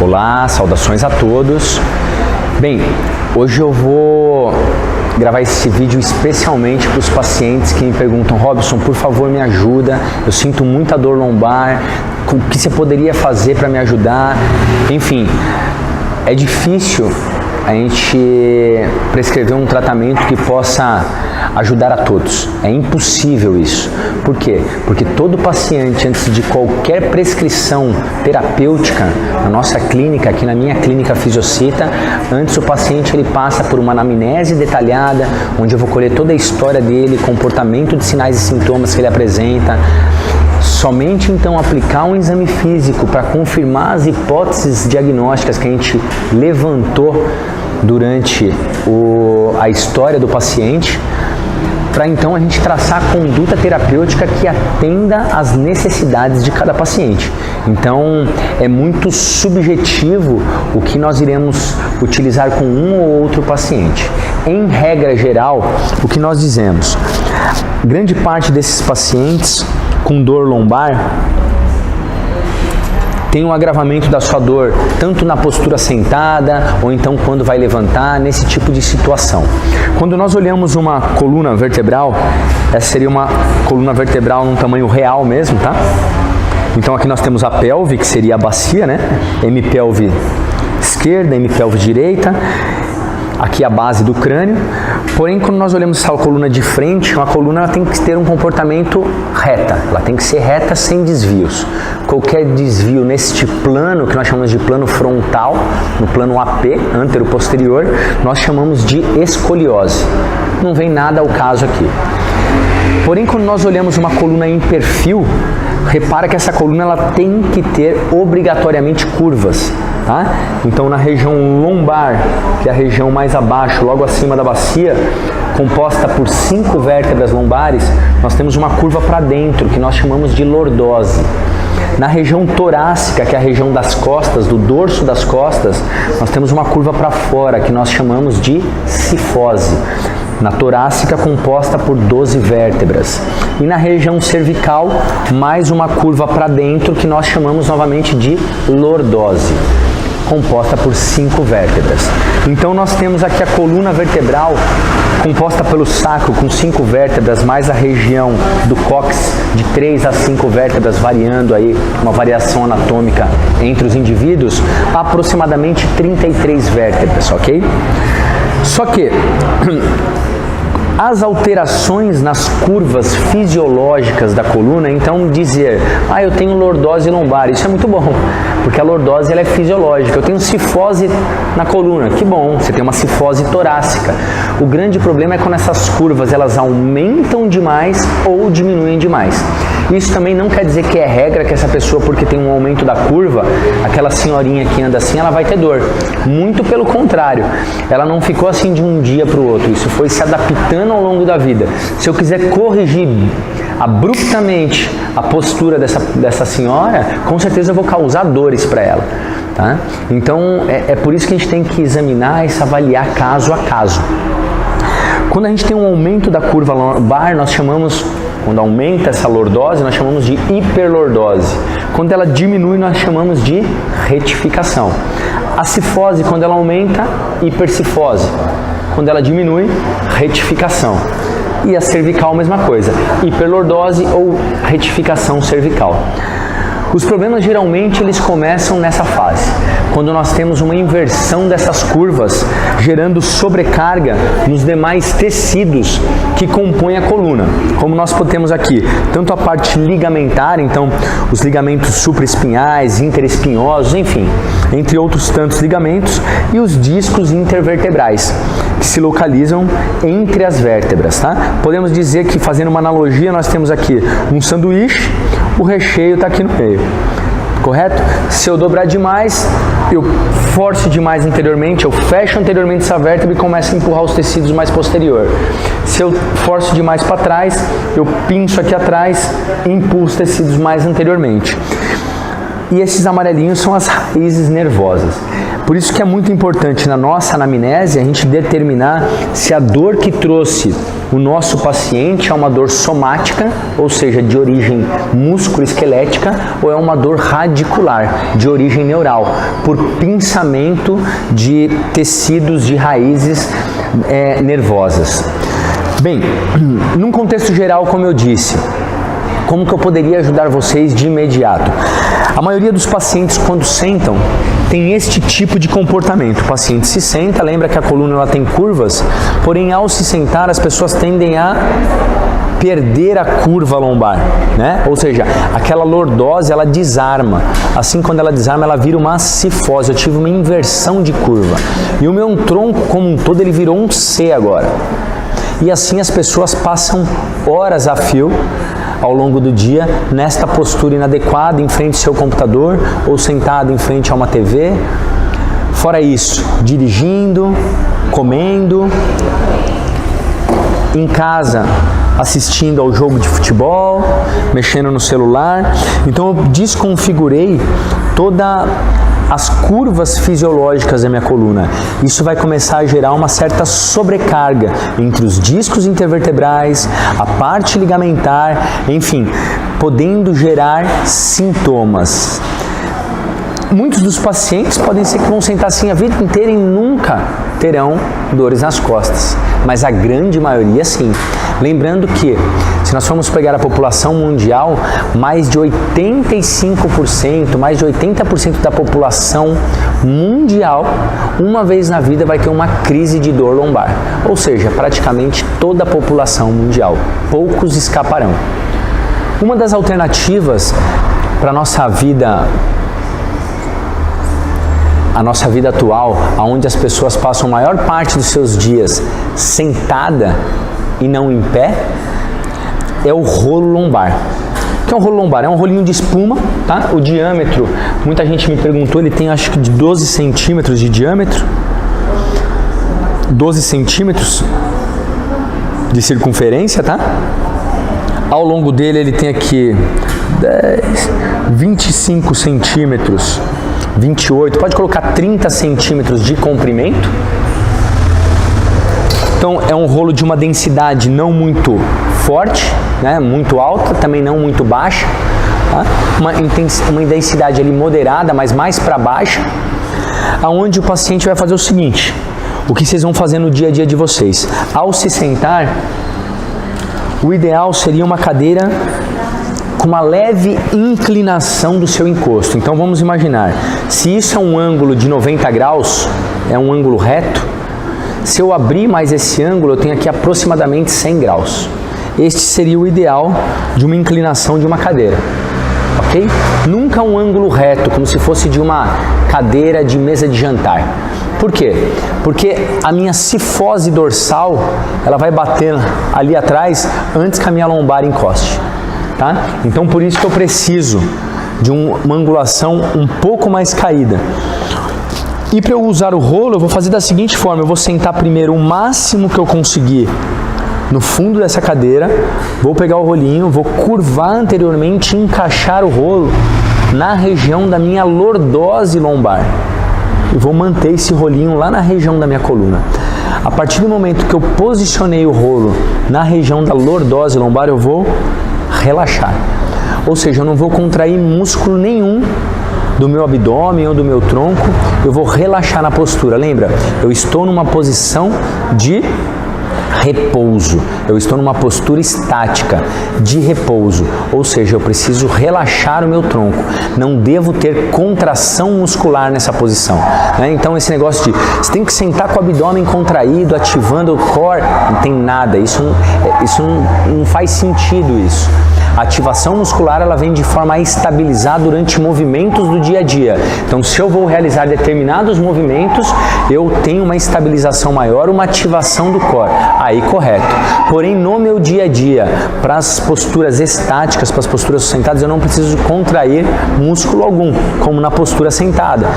Olá, saudações a todos. Bem, hoje eu vou gravar esse vídeo especialmente para os pacientes que me perguntam: Robson, por favor me ajuda, eu sinto muita dor lombar, o que você poderia fazer para me ajudar? Enfim, é difícil a gente prescrever um tratamento que possa ajudar a todos. É impossível isso. Por quê? Porque todo paciente, antes de qualquer prescrição terapêutica, na nossa clínica, aqui na minha clínica Fisiocita, antes o paciente ele passa por uma anamnese detalhada, onde eu vou colher toda a história dele, comportamento de sinais e sintomas que ele apresenta. Somente então aplicar um exame físico para confirmar as hipóteses diagnósticas que a gente levantou durante a história do paciente, para então a gente traçar a conduta terapêutica que atenda às necessidades de cada paciente. Então é muito subjetivo o que nós iremos utilizar com um ou outro paciente. Em regra geral, o que nós dizemos? Grande parte desses pacientes com dor lombar tem um agravamento da sua dor, tanto na postura sentada, ou então quando vai levantar, nesse tipo de situação. Quando nós olhamos uma coluna vertebral, essa seria uma coluna vertebral num tamanho real mesmo, tá? Então aqui nós temos a pelve, que seria a bacia, né? Hemipelve esquerda, hemipelve direita. Aqui a base do crânio. Porém, quando nós olhamos essa coluna de frente, uma coluna ela tem que ter um comportamento reta. Ela tem que ser reta sem desvios. Qualquer desvio neste plano, que nós chamamos de plano frontal, no plano AP, antero-posterior, nós chamamos de escoliose. Não vem nada ao caso aqui. Porém, quando nós olhamos uma coluna em perfil, repara que essa coluna ela tem que ter obrigatoriamente curvas. Tá? Então na região lombar, que é a região mais abaixo, logo acima da bacia, composta por 5 vértebras lombares, nós temos uma curva para dentro, que nós chamamos de lordose. Na região torácica, que é a região das costas, do dorso das costas, nós temos uma curva para fora, que nós chamamos de cifose. Na torácica, composta por 12 vértebras. E na região cervical, mais uma curva para dentro, que nós chamamos novamente de lordose, composta por 5 vértebras. Então nós temos aqui a coluna vertebral composta pelo sacro com 5 vértebras, mais a região do cóccix de 3 a 5 vértebras, variando aí uma variação anatômica entre os indivíduos, aproximadamente 33 vértebras, ok? Só que as alterações nas curvas fisiológicas da coluna, então dizer, eu tenho lordose lombar, isso é muito bom, porque a lordose ela é fisiológica. Eu tenho cifose na coluna, que bom, você tem uma cifose torácica. O grande problema é quando essas curvas elas aumentam demais ou diminuem demais. Isso também não quer dizer que é regra que essa pessoa, porque tem um aumento da curva, aquela senhorinha que anda assim, ela vai ter dor. Muito pelo contrário, ela não ficou assim de um dia para o outro, isso foi se adaptando ao longo da vida. Se eu quiser corrigir abruptamente a postura dessa senhora, com certeza eu vou causar dores para ela. Tá? Então é por isso que a gente tem que examinar e se avaliar caso a caso. Quando a gente tem um aumento da curva lombar, nós chamamos... Quando aumenta essa lordose, nós chamamos de hiperlordose. Quando ela diminui, nós chamamos de retificação. A cifose, quando ela aumenta, hipercifose. Quando ela diminui, retificação. E a cervical, a mesma coisa. Hiperlordose ou retificação cervical. Os problemas geralmente eles começam nessa fase, quando nós temos uma inversão dessas curvas, gerando sobrecarga nos demais tecidos que compõem a coluna. Como nós temos aqui, tanto a parte ligamentar, então os ligamentos supraespinhais, interespinhosos, enfim, entre outros tantos ligamentos, e os discos intervertebrais, que se localizam entre as vértebras. Tá? Podemos dizer que, fazendo uma analogia, nós temos aqui um sanduíche, o recheio está aqui no meio, correto? Se eu dobrar demais, eu forço demais anteriormente, eu fecho anteriormente essa vértebra e começo a empurrar os tecidos mais posterior. Se eu forço demais para trás, eu pinço aqui atrás e empurro os tecidos mais anteriormente. E esses amarelinhos são as raízes nervosas. Por isso que é muito importante na nossa anamnese a gente determinar se a dor que trouxe o nosso paciente é uma dor somática, ou seja, de origem músculo-esquelética, ou é uma dor radicular, de origem neural, por pinçamento de tecidos de raízes nervosas. Bem, num contexto geral, como eu disse, como que eu poderia ajudar vocês de imediato? A maioria dos pacientes, quando sentam, tem este tipo de comportamento. O paciente se senta, lembra que a coluna ela tem curvas, porém ao se sentar as pessoas tendem a perder a curva lombar, né? Ou seja, aquela lordose ela desarma. Assim, quando ela desarma, ela vira uma cifose. Eu tive uma inversão de curva. E o meu tronco como um todo, ele virou um C agora. E assim as pessoas passam horas a fio ao longo do dia nesta postura inadequada em frente ao seu computador ou sentado em frente a uma TV. Fora isso, dirigindo, comendo, em casa assistindo ao jogo de futebol, mexendo no celular. Então eu desconfigurei toda as curvas fisiológicas da minha coluna. Isso vai começar a gerar uma certa sobrecarga entre os discos intervertebrais, a parte ligamentar, enfim, podendo gerar sintomas. Muitos dos pacientes podem ser que vão sentar assim a vida inteira e nunca terão dores nas costas, mas a grande maioria sim. Lembrando que, se nós formos pegar a população mundial, mais de 85%, mais de 80% da população mundial, uma vez na vida vai ter uma crise de dor lombar. Ou seja, praticamente toda a população mundial. Poucos escaparão. Uma das alternativas para a nossa vida atual, onde as pessoas passam a maior parte dos seus dias sentada e não em pé, é o rolo lombar. O que é um rolo lombar? É um rolinho de espuma, tá? O diâmetro, muita gente me perguntou, ele tem acho que de 12 centímetros de diâmetro, 12 centímetros de circunferência, tá? Ao longo dele ele tem aqui 25 centímetros, 28, pode colocar 30 centímetros de comprimento. Então é um rolo de uma densidade não muito forte, né? Muito alta, também não muito baixa, tá? Uma densidade ali moderada, mas mais para baixo, aonde o paciente vai fazer o seguinte: o que vocês vão fazer no dia a dia de vocês? Ao se sentar, o ideal seria uma cadeira com uma leve inclinação do seu encosto. Então vamos imaginar, se isso é um ângulo de 90 graus, é um ângulo reto, se eu abrir mais esse ângulo, eu tenho aqui aproximadamente 100 graus. Este seria o ideal de uma inclinação de uma cadeira, ok? Nunca um ângulo reto, como se fosse de uma cadeira de mesa de jantar. Por quê? Porque a minha cifose dorsal, ela vai bater ali atrás antes que a minha lombar encoste, tá? Então por isso que eu preciso de uma angulação um pouco mais caída. E para eu usar o rolo, eu vou fazer da seguinte forma: eu vou sentar primeiro o máximo que eu conseguir no fundo dessa cadeira, vou pegar o rolinho, vou curvar anteriormente e encaixar o rolo na região da minha lordose lombar. E vou manter esse rolinho lá na região da minha coluna. A partir do momento que eu posicionei o rolo na região da lordose lombar, eu vou relaxar. Ou seja, eu não vou contrair músculo nenhum do meu abdômen ou do meu tronco, eu vou relaxar na postura. Lembra? Eu estou numa posição de repouso, eu estou numa postura estática de repouso, ou seja, eu preciso relaxar o meu tronco, não devo ter contração muscular nessa posição, né? Então esse negócio de você tem que sentar com o abdômen contraído, ativando o core, não tem nada, isso não faz sentido isso. A ativação muscular ela vem de forma a estabilizar durante movimentos do dia a dia. Então, se eu vou realizar determinados movimentos, eu tenho uma estabilização maior, uma ativação do core. Aí, correto. Porém, no meu dia a dia, para as posturas estáticas, para as posturas sentadas, eu não preciso contrair músculo algum, como na postura sentada.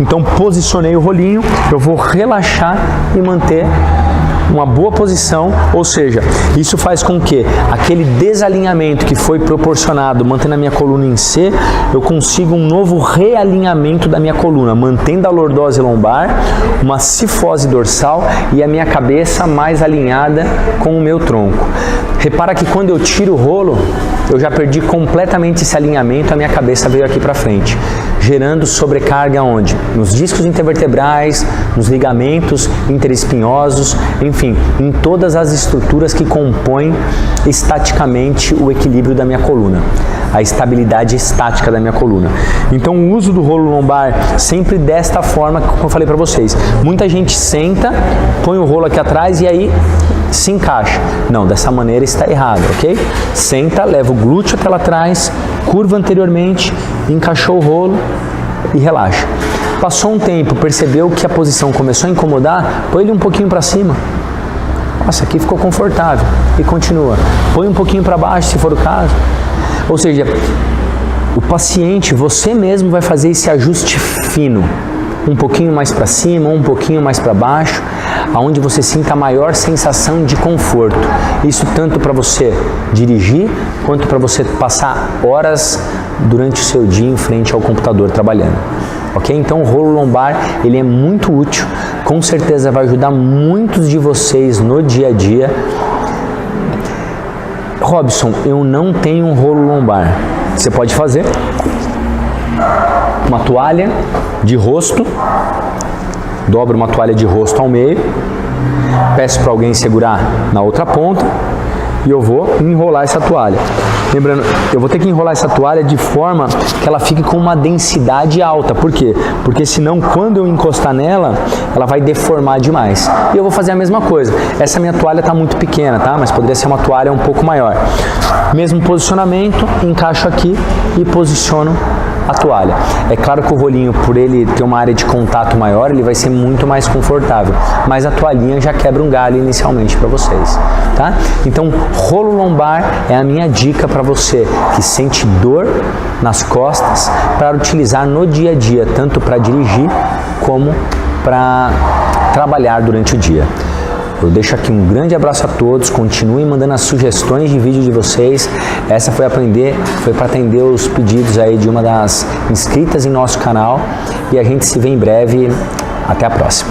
Então, posicionei o rolinho, eu vou relaxar e manter uma boa posição, ou seja, isso faz com que aquele desalinhamento que foi proporcionado, mantendo a minha coluna em C, eu consiga um novo realinhamento da minha coluna, mantendo a lordose lombar, uma cifose dorsal e a minha cabeça mais alinhada com o meu tronco. Repara que quando eu tiro o rolo, eu já perdi completamente esse alinhamento, a minha cabeça veio aqui para frente, gerando sobrecarga onde? Nos discos intervertebrais, nos ligamentos interespinhosos, enfim, em todas as estruturas que compõem estaticamente o equilíbrio da minha coluna, a estabilidade estática da minha coluna. Então o uso do rolo lombar sempre desta forma, como eu falei para vocês. Muita gente senta, põe o rolo aqui atrás e aí se encaixa. Não, dessa maneira está errado, ok? Senta, leva o glúteo até lá atrás, curva anteriormente, encaixou o rolo e relaxa. Passou um tempo, percebeu que a posição começou a incomodar, põe ele um pouquinho para cima. Nossa, aqui ficou confortável. E continua. Põe um pouquinho para baixo, se for o caso. Ou seja, o paciente, você mesmo vai fazer esse ajuste fino. Um pouquinho mais para cima, um pouquinho mais para baixo, aonde você sinta a maior sensação de conforto. Isso tanto para você dirigir, quanto para você passar horas durante o seu dia em frente ao computador trabalhando. Ok? Então o rolo lombar, ele é muito útil, com certeza vai ajudar muitos de vocês no dia a dia. Robson, eu não tenho um rolo lombar. Você pode fazer uma toalha de rosto, dobra uma toalha de rosto ao meio, peço para alguém segurar na outra ponta e eu vou enrolar essa toalha. Lembrando, eu vou ter que enrolar essa toalha de forma que ela fique com uma densidade alta. Por quê? Porque senão, quando eu encostar nela, ela vai deformar demais. E eu vou fazer a mesma coisa. Essa minha toalha está muito pequena, tá? Mas poderia ser uma toalha um pouco maior. Mesmo posicionamento, encaixo aqui e posiciono a toalha. É claro que o rolinho, por ele ter uma área de contato maior, ele vai ser muito mais confortável, mas a toalhinha já quebra um galho inicialmente para vocês, tá? Então, rolo lombar é a minha dica para você que sente dor nas costas, para utilizar no dia a dia, tanto para dirigir como para trabalhar durante o dia. Eu deixo aqui um grande abraço a todos, continuem mandando as sugestões de vídeo de vocês. Essa foi para atender os pedidos aí de uma das inscritas em nosso canal e a gente se vê em breve. Até a próxima.